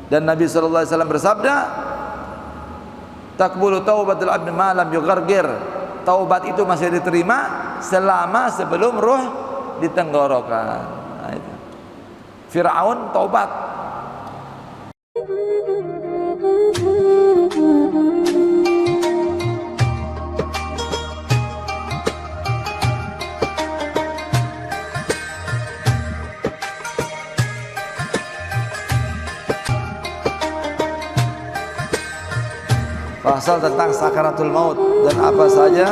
Dan Nabi sallallahu alaihi wasallam bersabda, "Taqbulu taubatul abdi ma lam yughargir." Taubat itu masih diterima selama sebelum ruh ditenggorokan. Nah, itu. Firaun taubat. Pasal tentang sakaratul maut dan apa saja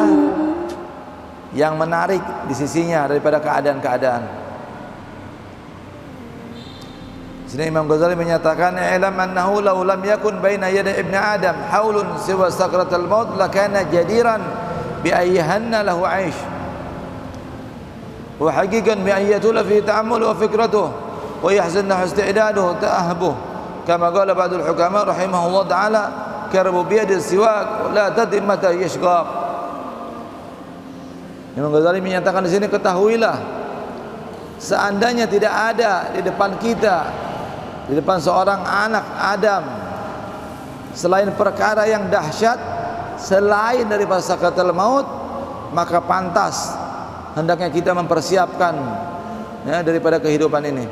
yang menarik di sisinya daripada keadaan-keadaan. Sini Imam Ghazali menyatakan, "I'lam annahu law lam yakun baina yaday ibni Adam haulun siwa sakaratul maut lakana jadiran bi ayyihanna lahu 'aish wa haqiqan bi ayyatula fi ta'ammul wa fikratuh wa yahzanna isti'daduhu ta'ahbuh kama qala ba'dul hukama rahimahullah ta'ala karabu biyadil siwak la tadri mata yashghab." Imam Ghazali menyatakan di sini, ketahuilah seandainya tidak ada di depan kita, di depan seorang anak Adam, selain perkara yang dahsyat selain daripada sakaratul maut, maka pantas hendaknya kita mempersiapkan ya, daripada kehidupan ini,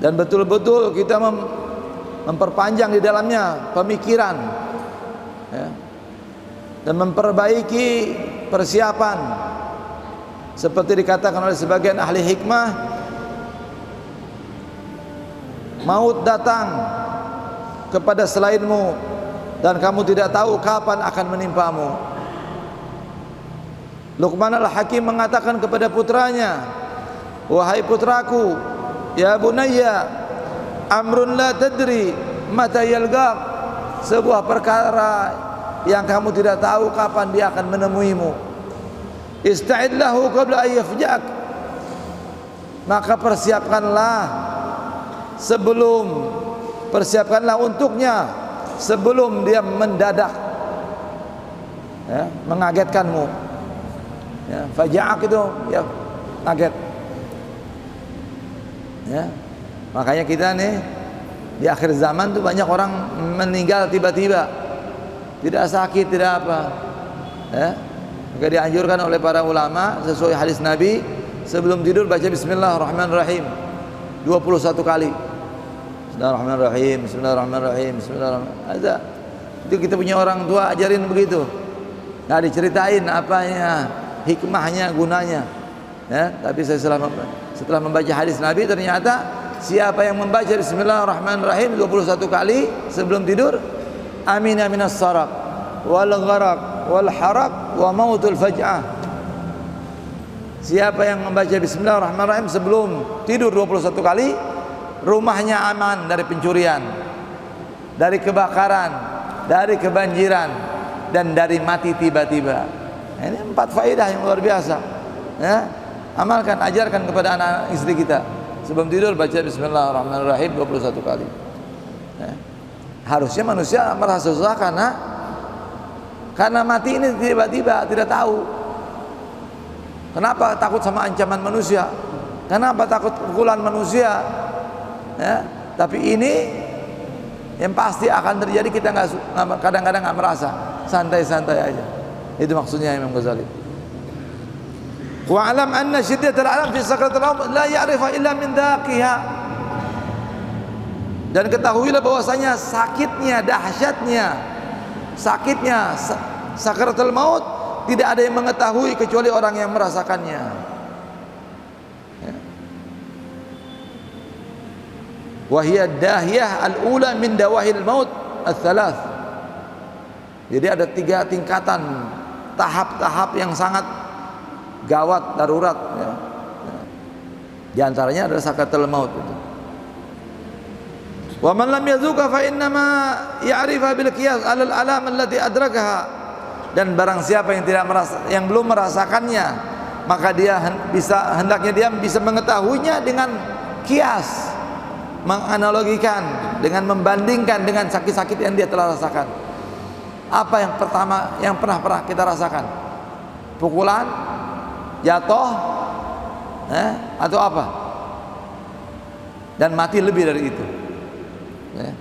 dan betul-betul kita memperpanjang di dalamnya pemikiran ya, dan memperbaiki persiapan. Seperti dikatakan oleh sebagian ahli hikmah, maut datang kepada selainmu dan kamu tidak tahu kapan akan menimpamu. Luqman al-Hakim mengatakan kepada putranya, "Wahai putraku, ya bunayya, amrun la tadri mata yalqaq." Sebuah perkara yang kamu tidak tahu kapan dia akan menemuimu. Ista'id lahu qabla an yafja'ak. Maka persiapkanlah untuknya sebelum dia mendadak ya, mengagetkanmu ya, faja'ak itu ya kaget ya. Makanya kita nih di akhir zaman tuh banyak orang meninggal tiba-tiba, tidak sakit, tidak apa ya. Maka dianjurkan oleh para ulama sesuai hadis Nabi, sebelum tidur baca bismillahirrahmanirrahim 21 kali. Bismillahirrahmanirrahim, bismillahirrahmanirrahim, bismillahirrahmanirrahim. Ada. Itu kita punya orang tua ajarin begitu. Nah, diceritain apanya, hikmahnya, gunanya. Ya, tapi saya setelah membaca hadis Nabi, ternyata siapa yang membaca bismillahirrahmanirrahim 21 kali sebelum tidur, amin aminas saraq wal gharaq wal haraq wa mautul faj'ah. Siapa yang membaca bismillahirrahmanirrahim sebelum tidur 21 kali, rumahnya aman dari pencurian, dari kebakaran, dari kebanjiran, dan dari mati tiba-tiba. Ini 4 faedah yang luar biasa ya. Amalkan, ajarkan kepada anak istri kita sebelum tidur baca bismillahirrahmanirrahim 21 kali ya. Harusnya manusia merasa susah karena mati ini tiba-tiba, tidak tahu. Kenapa takut sama ancaman manusia? Kenapa takut pukulan manusia? Ya, tapi ini yang pasti akan terjadi, kita kadang-kadang nggak merasa, santai-santai aja. Itu maksudnya Imam Ghazali. Wa alam anna syiddatal alam fi sakaratil maut la ya'rifa illa min daqiha. Dan ketahuilah bahwasanya sakitnya, dahsyatnya, sakitnya sakaratul maut tidak ada yang mengetahui kecuali orang yang merasakannya. Wahiyad dahiyah al-ula min dawahil maut al-thalath. Jadi ada 3 tingkatan, tahap-tahap yang sangat gawat, darurat ya. Di antaranya adalah sakaratul maut itu. Wa man lam yazuka fa innama ya'rifa bil qiyas 'ala al-alam allati adrakaha. Dan barang siapa yang belum merasakannya, maka dia hendaknya dia bisa mengetahuinya dengan kias, menganalogikan, dengan membandingkan dengan sakit-sakit yang dia telah rasakan. Apa yang pertama yang pernah kita rasakan? Pukulan, jatuh, atau apa? dan mati lebih dari itu. Ya.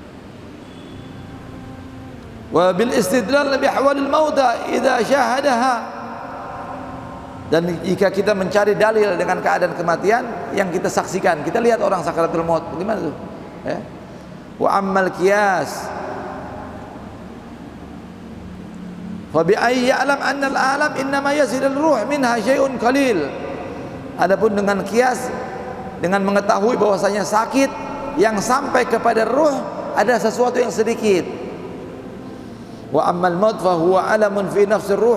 Wa bil istidlal bi ahwalil mauta idza syahadaha, dan jika kita mencari dalil dengan keadaan kematian yang kita saksikan, kita lihat orang sakaratul maut gimana tuh, ya. Wa ammal qiyas fa bi ay ya'lam anna al alam innama yasil al ruh minha syai'un qalil. Adapun dengan qiyas, dengan mengetahui bahwasanya sakit yang sampai kepada ruh ada sesuatu yang sedikit. Wa ammal maut fa huwa alamun fi nafsir ruh.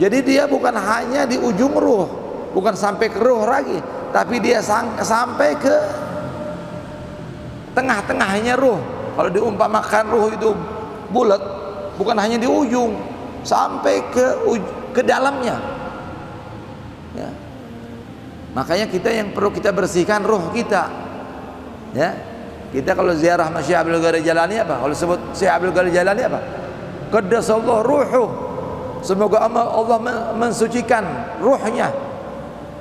Jadi dia bukan hanya di ujung ruh, bukan sampai ke ruh lagi, tapi dia sampai ke tengah-tengahnya ruh. Kalau diumpamakan ruh itu bulat, bukan hanya di ujung, sampai ke dalamnya. Ya. Makanya kita yang perlu kita bersihkan ruh kita. Ya. Kita kalau ziarah Syekh Abdul Qadir Jalani apa? Kalau sebut Syekh Abdul Qadir Jalani apa? Qaddasallahu ruhuh. Semoga Allah mensucikan ruhnya.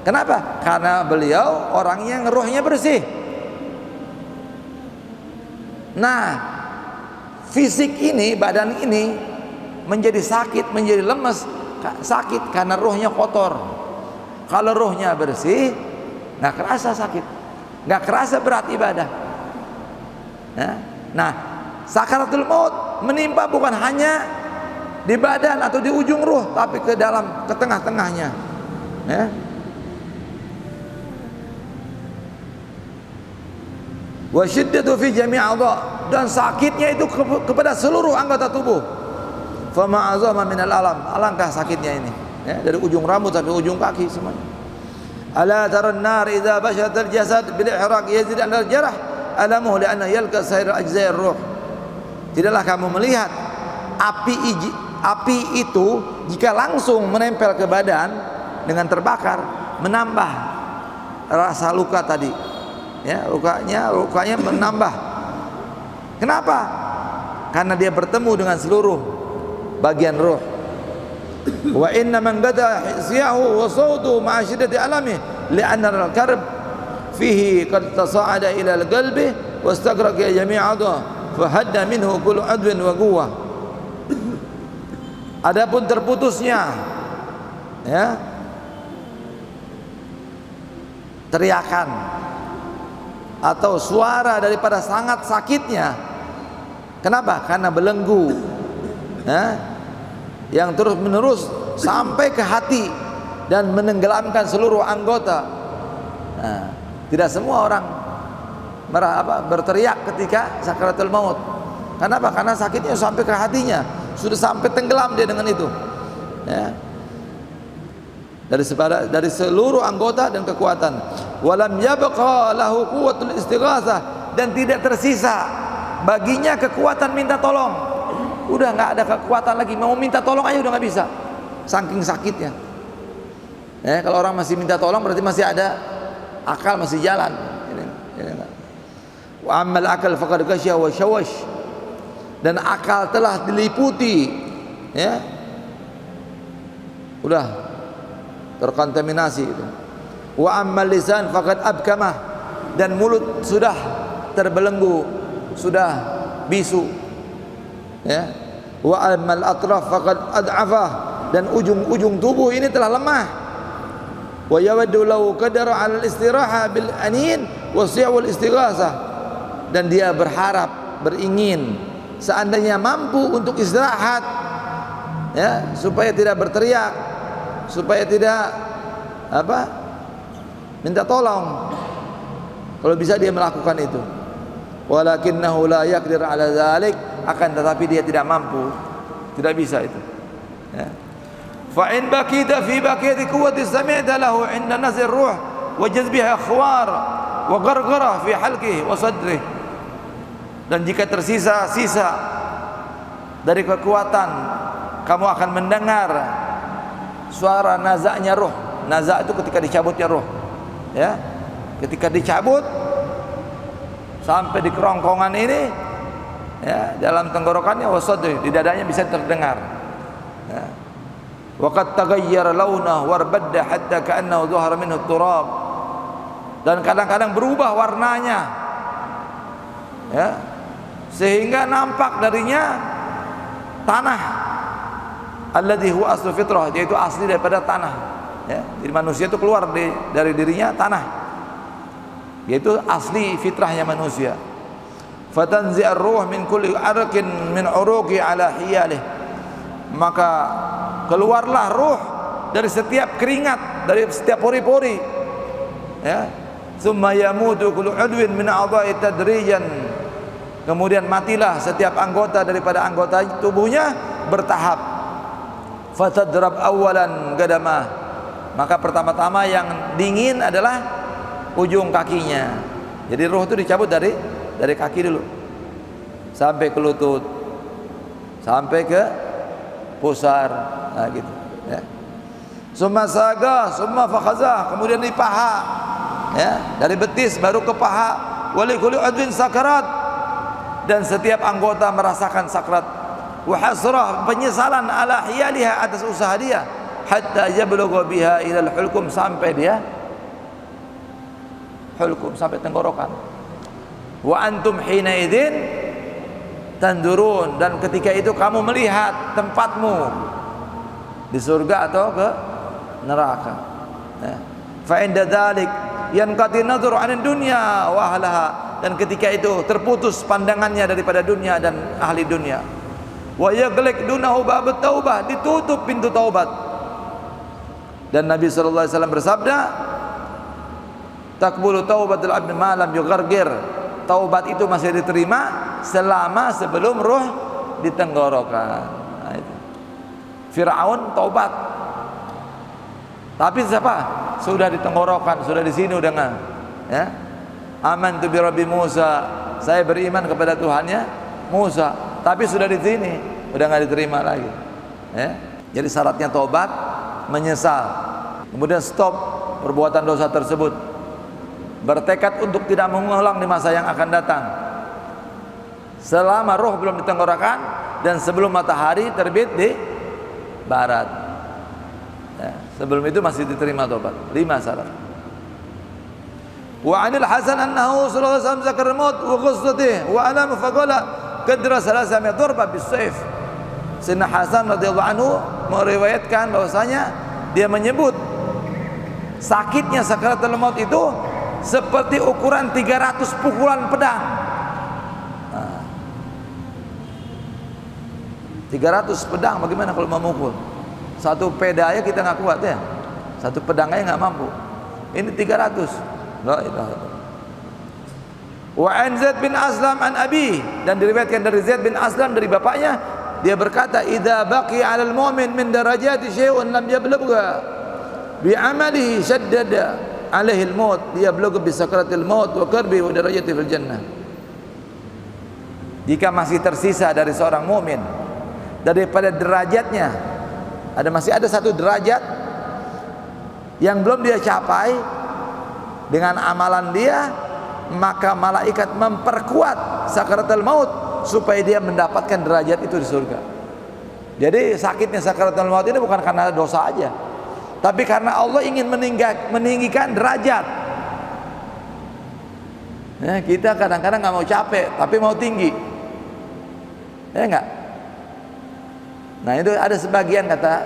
Kenapa? Karena beliau orang yang ruhnya bersih. Nah, fisik ini, badan ini menjadi sakit, menjadi lemes, sakit karena ruhnya kotor. Kalau ruhnya bersih, nggak kerasa sakit, nggak kerasa berat ibadah. Nah, sakaratul maut menimpa bukan hanya di badan atau di ujung ruh, tapi ke dalam, ke tengah-tengahnya. Ya. Wa syiddatu fi jami' a'dha, dan sakitnya itu kepada seluruh anggota tubuh. Fa ma'azama min al-alam, alangkah sakitnya ini, ya, dari ujung rambut sampai ujung kaki semuanya. Ala tara an-nar idza bashat al-jasad bil ihraq yazid an al-jarh alamuhu li'anna yalqa sair ajza'ir ruh. Tidaklah kamu melihat api itu jika langsung menempel ke badan dengan terbakar menambah rasa luka tadi, ya, lukanya menambah. Kenapa? Karena dia bertemu dengan seluruh bagian ruh. Wa inna man qada siyahu wa sawtu ma'a shiddati alami li'anna al-karb fihi qad tasa'ada ila al-qalbi wastaghraqa jami'a 'adha fa hadda minhu kullu 'adwin wa quwwah. Adapun terputusnya, ya, teriakan atau suara daripada sangat sakitnya. Kenapa? Karena belenggu, ya, yang terus menerus sampai ke hati dan menenggelamkan seluruh anggota. Nah, tidak semua orang berteriak ketika sakaratul maut. Kenapa? Karena sakitnya sampai ke hatinya, sudah sampai tenggelam dia dengan itu, ya. Dari seluruh anggota dan kekuatan. Walam yabqa lahu quwwatul istighatsah, dan tidak tersisa baginya kekuatan minta tolong. Udah nggak ada kekuatan lagi, mau minta tolong aja udah nggak bisa, saking sakitnya. Ya, kalau orang masih minta tolong berarti masih ada akal, masih jalan. Wa ammal akal faqad ghasya wa shawash, dan akal telah diliputi, ya, udah terkontaminasi itu. Wa ammal lisan faqad abkamah, dan mulut sudah terbelenggu, sudah bisu, ya. Wa ammal atraf faqad ad'afah, dan ujung-ujung tubuh ini telah lemah. Wa yawaddu law qadara 'ala al-istiraha bil anin wa si'wal istighatsah, dan dia berharap, beringin seandainya mampu untuk istirahat, ya, supaya tidak berteriak, supaya tidak minta tolong. Kalau bisa dia melakukan itu. Walakinnahu la yaqdir ala dzalik, akan tetapi dia tidak mampu, tidak bisa itu, ya. Fa in bakita fi bakiti quwwati sami'ta lahu 'inda nazir ruh wa jazbiha akhwar wa gargara fi halqihi wa sadrihi, dan jika tersisa sisa dari kekuatan, kamu akan mendengar suara nazaknya ruh. Nazak itu ketika dicabutnya ruh, ya, ketika dicabut sampai di kerongkongan ini, ya, dalam tenggorokannya, wasadri, di dadanya bisa terdengar, ya. Wa qad taghayyara launahu warbadda hatta ka'annahu dhahara minhu turab, dan kadang-kadang berubah warnanya, ya, sehingga nampak darinya tanah. Alladzi huwa aslu fitrah, yaitu asli daripada tanah, ya. Jadi manusia itu keluar dari dirinya tanah, yaitu asli fitrahnya manusia. Fatanzi'ar ruh min kulli arqin min uruqi ala hiyalih, maka keluarlah ruh dari setiap keringat, dari setiap pori-pori, ya. Tsumma yamutu kullu udwin min a'dha'i tadrijan, kemudian matilah setiap anggota daripada anggota tubuhnya bertahap. Fatadrab awalan gadamah, maka pertama-tama yang dingin adalah ujung kakinya. Jadi ruh itu dicabut dari kaki dulu sampai ke lutut, sampai ke pusar, nah gitu, ya. Summa saga, summa fakhazah, kemudian di paha, ya, dari betis baru ke paha. Wali kulli udwin sakarat, dan setiap anggota merasakan sakrat. Wa hasrah, penyesalan ala hiyaliha, atas usaha dia, hatta yablugha biha ila al-hulqum, sampai dia hulqum, sampai tenggorokan. Wa antum hina idzin tandurun, dan ketika itu kamu melihat tempatmu di surga atau ke neraka, ya. Fa inda dzalik yanqati nadhru 'anid dunya wa ahlaha, dan ketika itu terputus pandangannya daripada dunia dan ahli dunia. Wa yaghliq dunahu babut taubah, ditutup pintu taubat. Dan Nabi sallallahu alaihi wasallam bersabda, takbulu taubatul abdi ma lam yughargir, taubat itu masih diterima selama sebelum ruh ditenggorokan. Nah, itu. Firaun taubat, tapi siapa? Sudah ditenggorokan, sudah di sini udah nggak, ya. Amantu bi rabbi Musa, saya beriman kepada Tuhannya Musa, tapi sudah di sini udah nggak diterima lagi, ya. Jadi syaratnya taubat, menyesal, kemudian stop perbuatan dosa tersebut, bertekad untuk tidak mengulang di masa yang akan datang selama roh belum ditenggorokan dan sebelum matahari terbit di barat, ya. Sebelum itu masih diterima taubat. 5 syarat. Wa 'anil Hasan annahu sallallahu alaihi wasallam zakara maut wa ghussatihi wa alam faqala qadra 300 darba bis-sayf. Sayyidina Hasan radhiyallahu anhu meriwayatkan bahwasanya dia menyebut sakitnya sakaratul maut itu seperti ukuran 300 pukulan pedang. Nah, 300 pedang bagaimana kalau memukul? Satu peda aja kita nggak kuat, ya. Satu pedang aja nggak mampu. Ini 300. La ilaha illallah. Wa an Zaid bin Aslam an abi, dan diriwayatkan dari Zaid bin Aslam dari bapaknya, dia berkata, idza baqi 'alal mu'min min darajati syai'un lam yablugha bi 'amalihi shaddada 'alaihi al-maut yablughu bi sakratil maut wa qarbi wa darajati fil jannah. Jika masih tersisa dari seorang mukmin daripada derajatnya, masih ada satu derajat yang belum dia capai dengan amalan dia, maka malaikat memperkuat sakaratul maut supaya dia mendapatkan derajat itu di surga. Jadi sakitnya sakaratul maut ini bukan karena dosa aja, tapi karena Allah ingin meninggikan derajat. Ya, kita kadang-kadang nggak mau capek, tapi mau tinggi, ya enggak? Nah, itu ada sebagian kata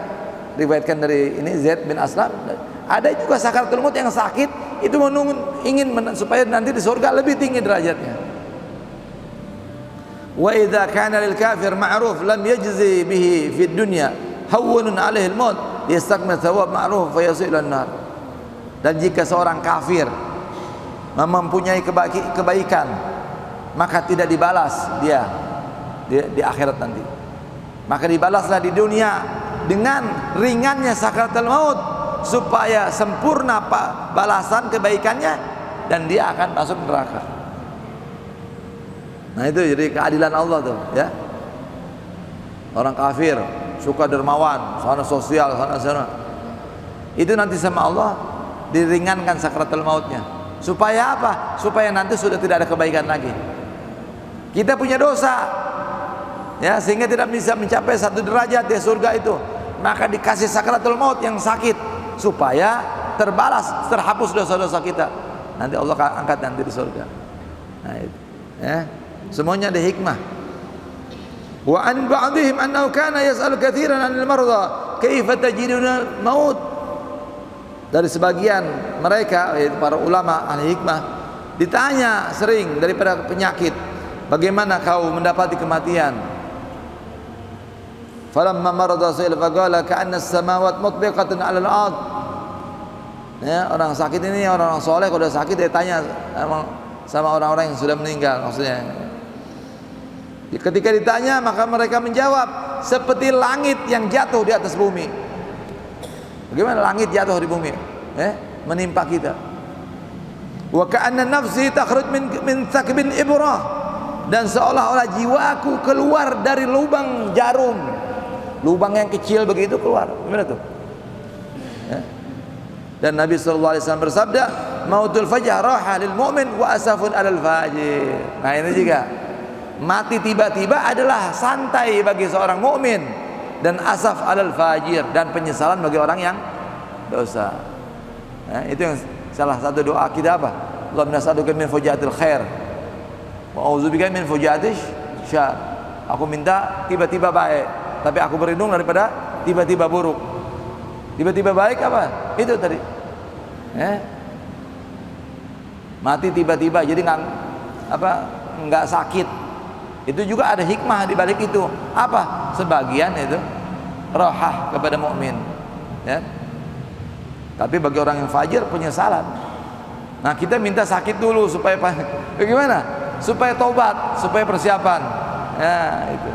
riwayatkan dari ini Zaid bin Aslam, ada juga sakaratul maut yang sakit itu ingin supaya nanti di surga lebih tinggi derajatnya. Wa idza kana lil kafir ma'ruf lam yajzi bihi fid dunya hawwunun 'alaihi al-maut yastakmil thawab ma'ruf fa yasil an-nar. Dan jika seorang kafir mempunyai kebaikan, maka tidak dibalas dia di akhirat nanti, maka dibalaslah di dunia dengan ringannya sakaratul maut supaya sempurna balasan kebaikannya dan dia akan masuk neraka. Nah, itu jadi keadilan Allah tuh, ya. Orang kafir suka dermawan, sana sosial, sana. Itu nanti sama Allah diringankan sakaratul mautnya. Supaya apa? Supaya nanti sudah tidak ada kebaikan lagi. Kita punya dosa, ya, sehingga tidak bisa mencapai satu derajat di surga itu, maka dikasih sakaratul maut yang sakit supaya terbalas, terhapus dosa-dosa kita. nanti Allah angkat nanti di surga. Nah, itu. Ya. Semuanya ada hikmah. Wa an ba'dihim annahu kana yas'alu katsiran 'anil marda, kaifa tajiduna maut. Dari sebagian mereka, yaitu para ulama ahli hikmah, ditanya sering daripada penyakit, bagaimana kau mendapati kematian? Falamma marada sa'ila faqala ka'anna as-samawati mutbiqatan 'ala al-ard. Ya, orang sakit ini, orang soleh kalau sudah sakit dia tanya sama orang-orang yang sudah meninggal, maksudnya. Ketika ditanya maka mereka menjawab seperti langit yang jatuh di atas bumi. Bagaimana langit jatuh di bumi? Menimpa kita. Wa ka'anna nafsi takhruj min thaqbin ibrah, dan seolah-olah jiwaku keluar dari lubang jarum. Lubang yang kecil begitu keluar. Gimana tuh? Dan Nabi sallallahu alaihi wasallam bersabda, mautul fajr raha lil mu'min wa asafun alal fajir. Nah, ini juga mati tiba-tiba adalah santai bagi seorang mukmin dan asaf alal fajir, dan penyesalan bagi orang yang dosa. Itu yang salah satu doa kita apa? Allahumma nas'aluka min fujatil khair wa a'udzubika min fujatil syarr. Aku minta tiba-tiba baik, tapi aku berlindung daripada tiba-tiba buruk. Tiba-tiba baik apa? Itu tadi. Mati tiba-tiba jadi nggak sakit. Itu juga ada hikmah di balik itu. Apa? Sebagian itu rahah kepada mukmin, ya. Tapi bagi orang yang fajir penyesalan. Nah, kita minta sakit dulu supaya bagaimana? Supaya tobat, supaya persiapan. Ya, itu.